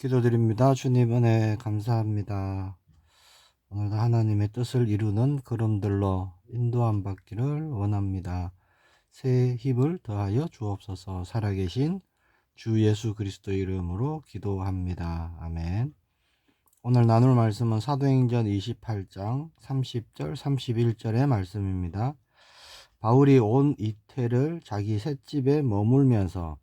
기도드립니다. 주님 은혜 감사합니다. 오늘도 하나님의 뜻을 이루는 걸음들로 인도함 받기를 원합니다. 새 힘을 더하여 주옵소서. 살아계신 주 예수 그리스도 이름으로 기도합니다. 아멘. 오늘 나눌 말씀은 사도행전 28장 30절 31절의 말씀입니다. 바울이 온 이태를 자기 셋집에 머물면서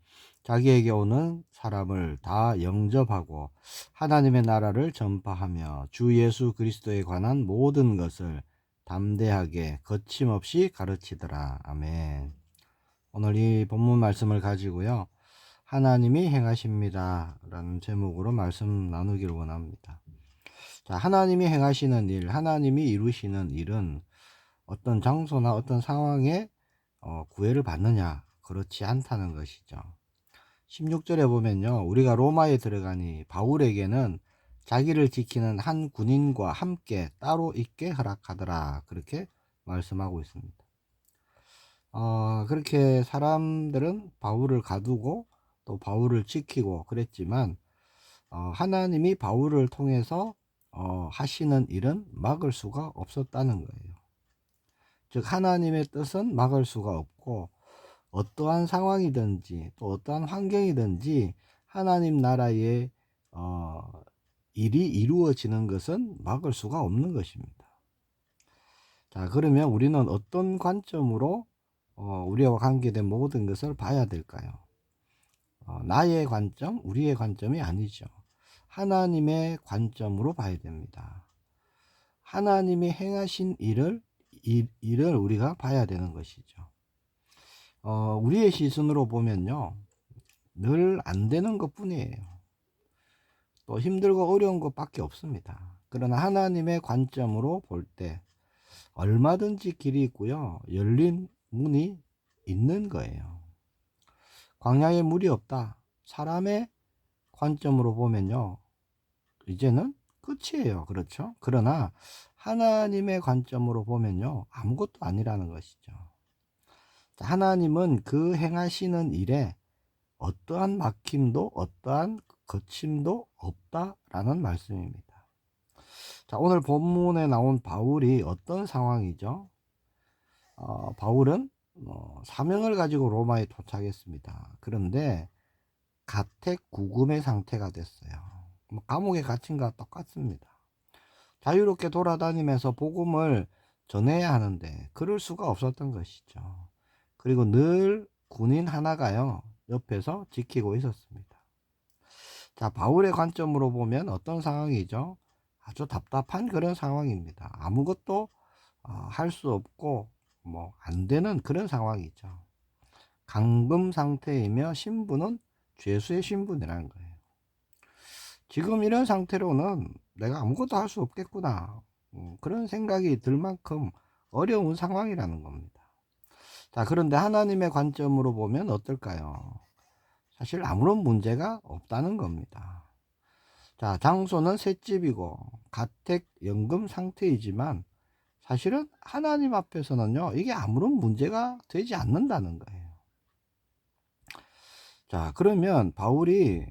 자기에게 오는 사람을 다 영접하고 하나님의 나라를 전파하며 주 예수 그리스도에 관한 모든 것을 담대하게 거침없이 가르치더라. 아멘. 오늘 이 본문 말씀을 가지고요, 하나님이 행하십니다 라는 제목으로 말씀 나누기를 원합니다. 자, 하나님이 행하시는 일, 하나님이 이루시는 일은 어떤 장소나 어떤 상황에 구애를 받느냐, 그렇지 않다는 것이죠. 16절에 보면요, 우리가 로마에 들어가니 바울에게는 자기를 지키는 한 군인과 함께 따로 있게 허락하더라, 그렇게 말씀하고 있습니다. 그렇게 사람들은 바울을 가두고 또 바울을 지키고 그랬지만 하나님이 바울을 통해서 하시는 일은 막을 수가 없었다는 거예요. 즉 하나님의 뜻은 막을 수가 없고, 어떠한 상황이든지 또 어떠한 환경이든지 하나님 나라의 일이 이루어지는 것은 막을 수가 없는 것입니다. 자, 그러면 우리는 어떤 관점으로 우리와 관계된 모든 것을 봐야 될까요? 나의 관점, 우리의 관점이 아니죠. 하나님의 관점으로 봐야 됩니다. 하나님이 행하신 일을 우리가 봐야 되는 것이죠. 우리의 시선으로 보면요, 늘 안 되는 것 뿐이에요. 또 힘들고 어려운 것밖에 없습니다. 그러나 하나님의 관점으로 볼 때 얼마든지 길이 있고요, 열린 문이 있는 거예요. 광야에 물이 없다, 사람의 관점으로 보면요, 이제는 끝이에요. 그렇죠? 그러나 하나님의 관점으로 보면요, 아무것도 아니라는 것이죠. 하나님은 그 행하시는 일에 어떠한 막힘도 어떠한 거침도 없다라는 말씀입니다. 자, 오늘 본문에 나온 바울이 어떤 상황이죠? 바울은 사명을 가지고 로마에 도착했습니다. 그런데 가택구금의 상태가 됐어요. 감옥에 갇힌 것과 똑같습니다. 자유롭게 돌아다니면서 복음을 전해야 하는데 그럴 수가 없었던 것이죠. 그리고 늘 군인 하나가요, 옆에서 지키고 있었습니다. 자, 바울의 관점으로 보면 어떤 상황이죠? 아주 답답한 그런 상황입니다. 아무것도 할 수 없고 안 되는 그런 상황이죠. 감금 상태이며 신분은 죄수의 신분이라는 거예요. 지금 이런 상태로는 내가 아무것도 할 수 없겠구나, 그런 생각이 들 만큼 어려운 상황이라는 겁니다. 자, 그런데 하나님의 관점으로 보면 어떨까요? 사실 아무런 문제가 없다는 겁니다. 자, 장소는 셋집이고 가택연금 상태이지만 사실은 하나님 앞에서는요, 이게 아무런 문제가 되지 않는다는 거예요. 자, 그러면 바울이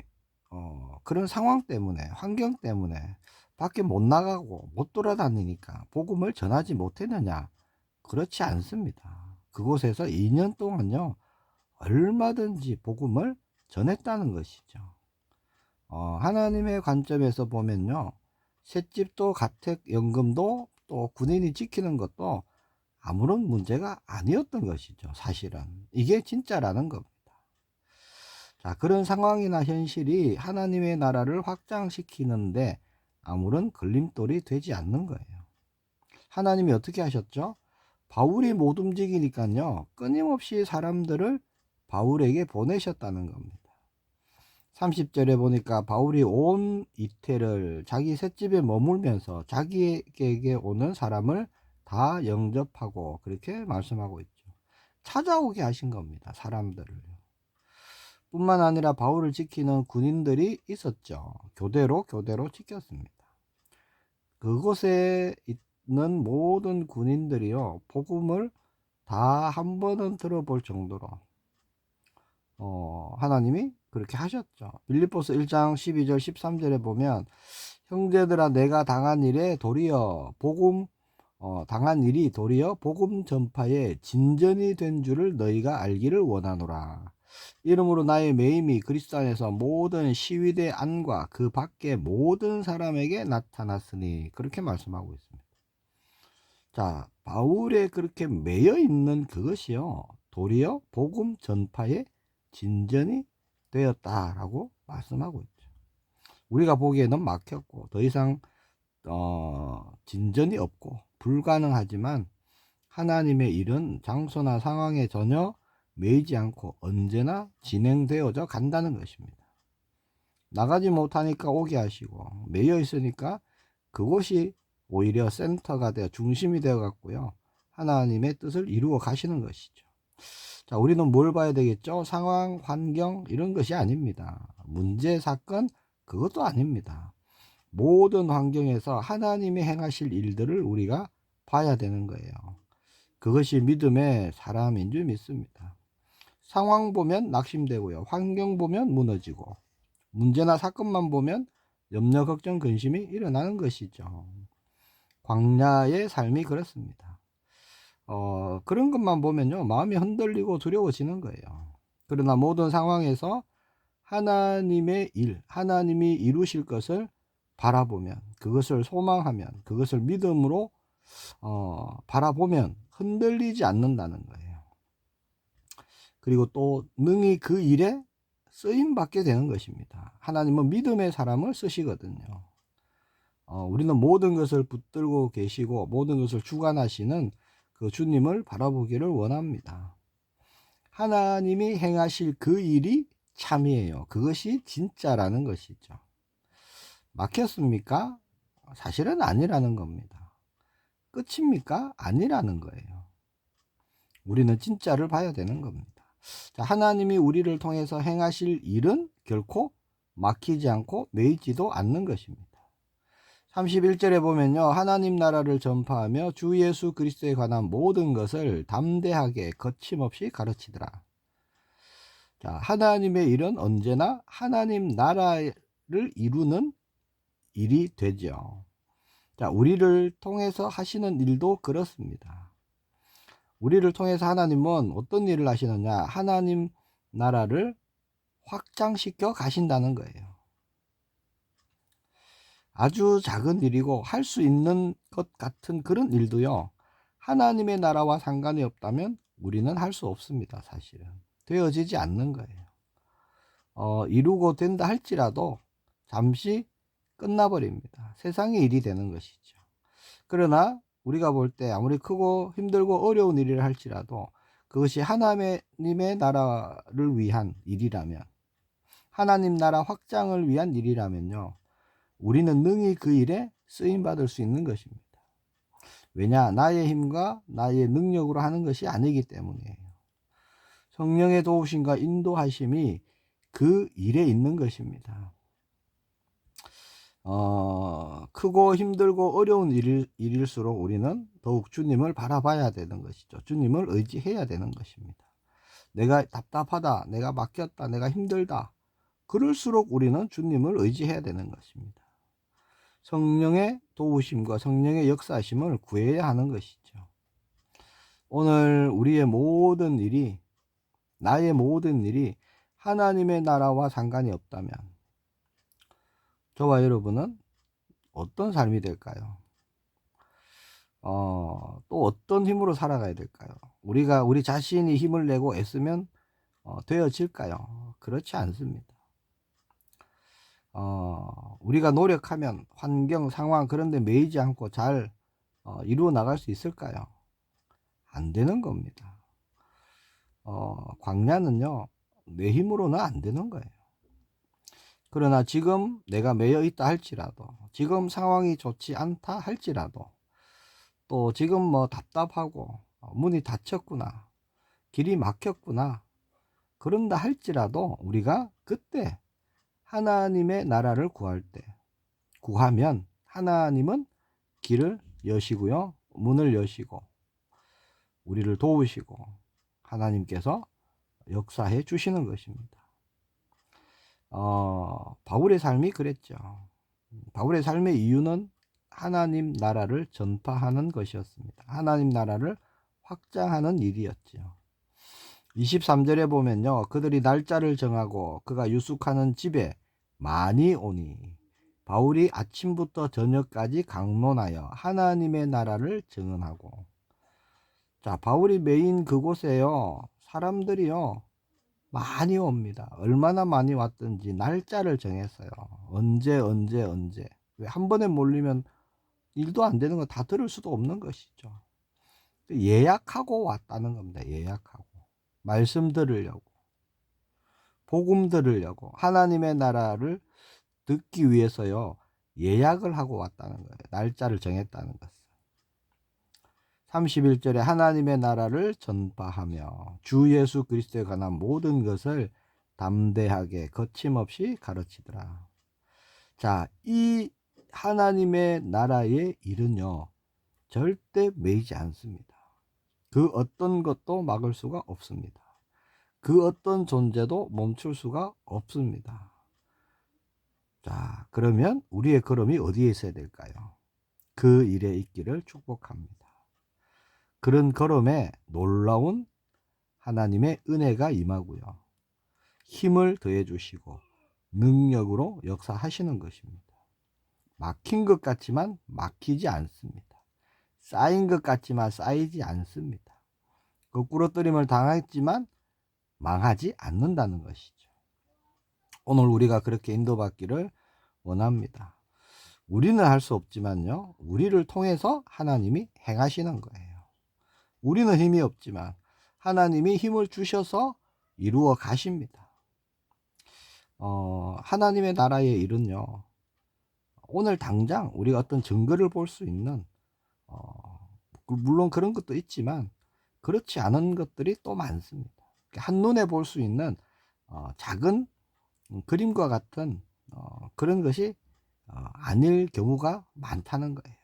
그런 상황 때문에, 환경 때문에 밖에 못 나가고 못 돌아다니니까 복음을 전하지 못했느냐? 그렇지 않습니다. 그곳에서 2년 동안요, 얼마든지 복음을 전했다는 것이죠. 하나님의 관점에서 보면요, 셋집도 가택연금도 또 군인이 지키는 것도 아무런 문제가 아니었던 것이죠. 사실은 이게 진짜라는 겁니다. 자, 그런 상황이나 현실이 하나님의 나라를 확장시키는데 아무런 걸림돌이 되지 않는 거예요. 하나님이 어떻게 하셨죠? 바울이 못 움직이니까요, 끊임없이 사람들을 바울에게 보내셨다는 겁니다. 30절에 보니까 바울이 온 이태를 자기 셋집에 머물면서 자기에게 오는 사람을 다 영접하고, 그렇게 말씀하고 있죠. 찾아오게 하신 겁니다, 사람들을. 뿐만 아니라 바울을 지키는 군인들이 있었죠. 교대로 지켰습니다. 그곳에 있는 모든 군인들이요, 복음을 다 한 번은 들어볼 정도로 하나님이 그렇게 하셨죠. 빌립보서 1장 12절 13절에 보면 형제들아 내가 당한 일에 도리어 당한 일이 도리어 복음 전파에 진전이 된 줄을 너희가 알기를 원하노라. 이러므로 나의 매임이 그리스도 안에서 모든 시위대 안과 그 밖의 모든 사람에게 나타났으니 그렇게 말씀하고 있습니다. 자, 바울에 그렇게 매여 있는 그것이요 도리어 복음 전파에 진전이 되었다라고 말씀하고 있죠. 우리가 보기에는 막혔고 더 이상 진전이 없고 불가능하지만 하나님의 일은 장소나 상황에 전혀 매이지 않고 언제나 진행되어져 간다는 것입니다. 나가지 못하니까 오게 하시고 매여 있으니까 그곳이 오히려 센터가 되어 중심이 되어 갖고요 하나님의 뜻을 이루어 가시는 것이죠. 자, 우리는 뭘 봐야 되겠죠? 상황, 환경 이런 것이 아닙니다. 문제, 사건 그것도 아닙니다. 모든 환경에서 하나님이 행하실 일들을 우리가 봐야 되는 거예요. 그것이 믿음의 사람인 줄 믿습니다. 상황 보면 낙심되고요. 환경 보면 무너지고 문제나 사건만 보면 염려, 걱정, 근심이 일어나는 것이죠. 광야의 삶이 그렇습니다. 그런 것만 보면요 마음이 흔들리고 두려워지는 거예요. 그러나 모든 상황에서 하나님의 일, 하나님이 이루실 것을 바라보면, 그것을 소망하면, 그것을 믿음으로 바라보면 흔들리지 않는다는 거예요. 그리고 또 능히 그 일에 쓰임 받게 되는 것입니다. 하나님은 믿음의 사람을 쓰시거든요. 우리는 모든 것을 붙들고 계시고 모든 것을 주관하시는 그 주님을 바라보기를 원합니다. 하나님이 행하실 그 일이 참이에요. 그것이 진짜라는 것이죠. 막혔습니까? 사실은 아니라는 겁니다. 끝입니까? 아니라는 거예요. 우리는 진짜를 봐야 되는 겁니다. 자, 하나님이 우리를 통해서 행하실 일은 결코 막히지 않고 매이지도 않는 것입니다. 31절에 보면요 하나님 나라를 전파하며 주 예수 그리스도에 관한 모든 것을 담대하게 거침없이 가르치더라. 자, 하나님의 일은 언제나 하나님 나라를 이루는 일이 되죠. 자, 우리를 통해서 하시는 일도 그렇습니다. 우리를 통해서 하나님은 어떤 일을 하시느냐? 하나님 나라를 확장시켜 가신다는 거예요. 아주 작은 일이고 할 수 있는 것 같은 그런 일도요 하나님의 나라와 상관이 없다면 우리는 할 수 없습니다. 사실은 되어지지 않는 거예요. 이루고 된다 할지라도 잠시 끝나버립니다. 세상의 일이 되는 것이죠. 그러나 우리가 볼 때 아무리 크고 힘들고 어려운 일을 할지라도 그것이 하나님의 나라를 위한 일이라면, 하나님 나라 확장을 위한 일이라면요 우리는 능히 그 일에 쓰임받을 수 있는 것입니다. 왜냐? 나의 힘과 나의 능력으로 하는 것이 아니기 때문이에요. 성령의 도우심과 인도하심이 그 일에 있는 것입니다. 크고 힘들고 어려운 일일수록 우리는 더욱 주님을 바라봐야 되는 것이죠. 주님을 의지해야 되는 것입니다. 내가 답답하다, 내가 막혔다, 내가 힘들다. 그럴수록 우리는 주님을 의지해야 되는 것입니다. 성령의 도우심과 성령의 역사심을 구해야 하는 것이죠. 오늘 우리의 모든 일이, 나의 모든 일이 하나님의 나라와 상관이 없다면 저와 여러분은 어떤 삶이 될까요? 또 어떤 힘으로 살아가야 될까요? 우리 자신이 힘을 내고 애쓰면 되어질까요? 그렇지 않습니다. 우리가 노력하면 환경, 상황 그런 데 매이지 않고 잘 이루어 나갈 수 있을까요? 안 되는 겁니다. 광야는요, 내 힘으로는 안 되는 거예요. 그러나 지금 내가 매여 있다 할지라도, 지금 상황이 좋지 않다 할지라도, 또 지금 뭐 답답하고, 문이 닫혔구나, 길이 막혔구나, 그런다 할지라도 우리가 그때 하나님의 나라를 구하면 하나님은 길을 여시고요, 문을 여시고, 우리를 도우시고, 하나님께서 역사해 주시는 것입니다. 바울의 삶이 그랬죠. 바울의 삶의 이유는 하나님 나라를 전파하는 것이었습니다. 하나님 나라를 확장하는 일이었죠. 23절에 보면요. 그들이 날짜를 정하고 그가 유숙하는 집에 많이 오니 바울이 아침부터 저녁까지 강론하여 하나님의 나라를 증언하고. 자, 바울이 메인 그곳에요. 사람들이요. 많이 옵니다. 얼마나 많이 왔든지 날짜를 정했어요. 언제. 왜 한 번에 몰리면 일도 안 되는 거 다 들을 수도 없는 것이죠. 예약하고 왔다는 겁니다. 예약하고. 말씀 들으려고. 복음 들으려고. 하나님의 나라를 듣기 위해서요. 예약을 하고 왔다는 거예요. 날짜를 정했다는 것은. 31절에 하나님의 나라를 전파하며 주 예수 그리스도에 관한 모든 것을 담대하게 거침없이 가르치더라. 자, 이 하나님의 나라의 일은요. 절대 매이지 않습니다. 그 어떤 것도 막을 수가 없습니다. 그 어떤 존재도 멈출 수가 없습니다. 자, 그러면 우리의 걸음이 어디에 있어야 될까요? 그 일에 있기를 축복합니다. 그런 걸음에 놀라운 하나님의 은혜가 임하고요. 힘을 더해 주시고 능력으로 역사하시는 것입니다. 막힌 것 같지만 막히지 않습니다. 쌓인 것 같지만 쌓이지 않습니다. 거꾸로뜨림을 당했지만 망하지 않는다는 것이죠. 오늘 우리가 그렇게 인도받기를 원합니다. 우리는 할 수 없지만요. 우리를 통해서 하나님이 행하시는 거예요. 우리는 힘이 없지만 하나님이 힘을 주셔서 이루어 가십니다. 하나님의 나라의 일은요. 오늘 당장 우리가 어떤 증거를 볼 수 있는 물론 그런 것도 있지만 그렇지 않은 것들이 또 많습니다. 한눈에 볼 수 있는 작은 그림과 같은 그런 것이 아닐 경우가 많다는 거예요.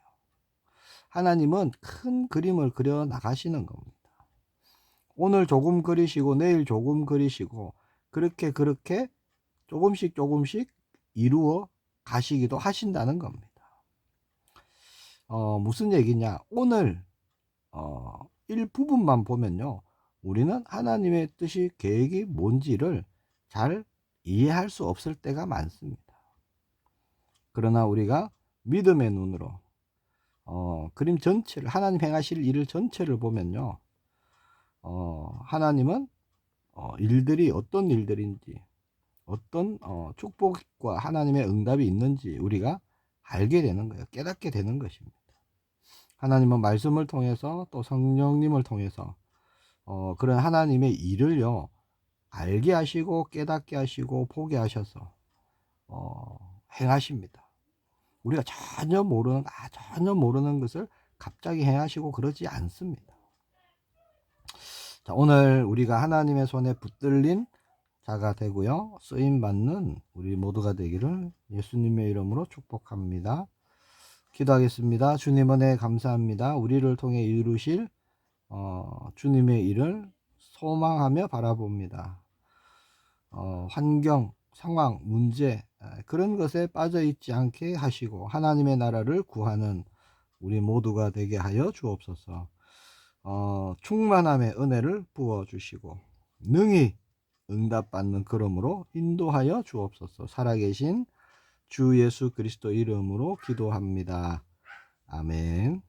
하나님은 큰 그림을 그려 나가시는 겁니다. 오늘 조금 그리시고 내일 조금 그리시고 그렇게 조금씩 이루어 가시기도 하신다는 겁니다. 무슨 얘기냐? 오늘 일부분만 보면요. 우리는 하나님의 뜻이 계획이 뭔지를 잘 이해할 수 없을 때가 많습니다. 그러나 우리가 믿음의 눈으로 그림 전체를 하나님 행하실 일을 전체를 보면요. 하나님은 일들이 어떤 일들인지 어떤 축복과 하나님의 응답이 있는지 우리가 알게 되는 거예요. 깨닫게 되는 것입니다. 하나님은 말씀을 통해서 또 성령님을 통해서 그런 하나님의 일을요 알게 하시고 깨닫게 하시고 보게 하셔서 행하십니다. 우리가 전혀 모르는 것을 갑자기 행하시고 그러지 않습니다. 자, 오늘 우리가 하나님의 손에 붙들린 자가 되고요. 쓰임받는 우리 모두가 되기를 예수님의 이름으로 축복합니다. 기도하겠습니다. 주님 은혜 감사합니다. 우리를 통해 이루실 주님의 일을 소망하며 바라봅니다. 환경, 상황, 문제 그런 것에 빠져있지 않게 하시고 하나님의 나라를 구하는 우리 모두가 되게 하여 주옵소서. 충만함의 은혜를 부어주시고 능히 응답받는 걸음으로 인도하여 주옵소서. 살아계신 주 예수 그리스도 이름으로 기도합니다. 아멘.